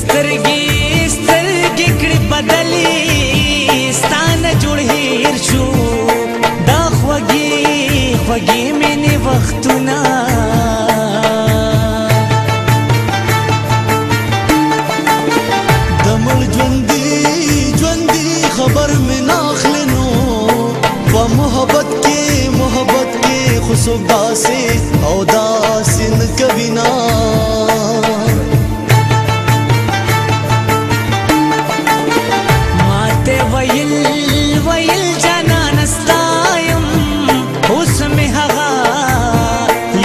سترګې سترګې کړي بدلې ستانه جوړ هیر شو دا خوږې خوږې مینې وختونه د مړ ژوندي ژوندي خبر مې ناخلې نو په محبت کې خو څوک داسې او داسې نه کوي نه ماته ویل جانانه ستا یم اوس مې هغه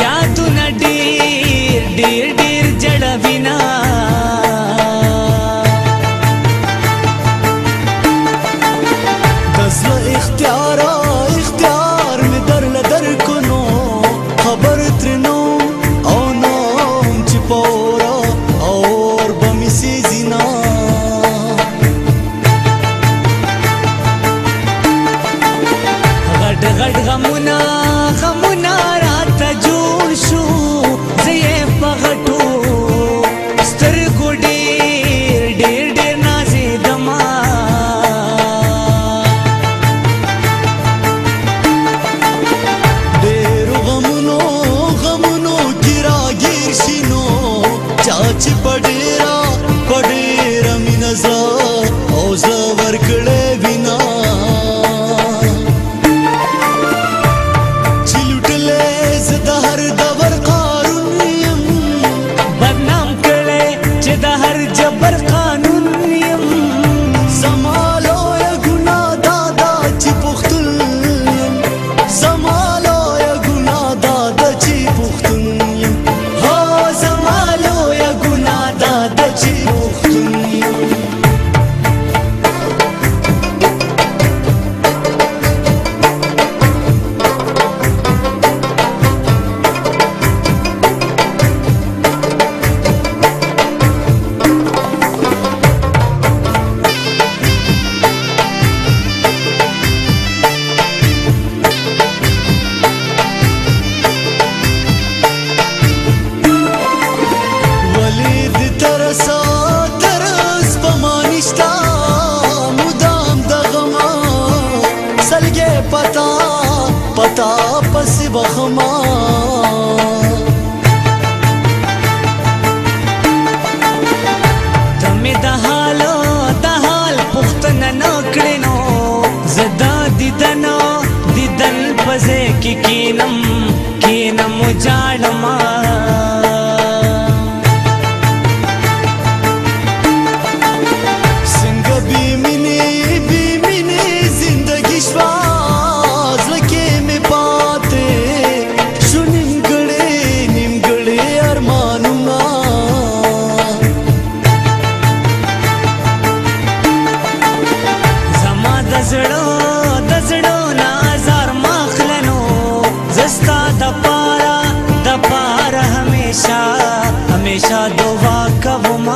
یادونه ډېر ډېر ډېر جړوي نه د زړه اختیار مې درله درکو نو خبر ترنو او نوم چې پورا اور به مې سیزي نه غټ غټ غمونه راته جوړ شو زه یې په غټو سترګو ډېر ډېر ډېر نازېدمه ډېرو غمونو کې راګیر شي نو چا چې په ډېره مینه زه او زه ورکړې وینا چې لوټلې زه د هر دور قارون یم بدنام کړې چې د هر جبر قانون یم زما لویه ګناه دا چې پښتون یم زما لویه ګناه دا چې پښتون یم هو زما لویه ګناه دا چې پښتون یم ترس پما نشتا مدام د غما سلګې پتا پس بخما تمه د حال پختنه نه کړې نو زدا دیدن پځې کې کینم جاړما د زړه نازار مخلنو زستا د پاره همیشه دعا کوم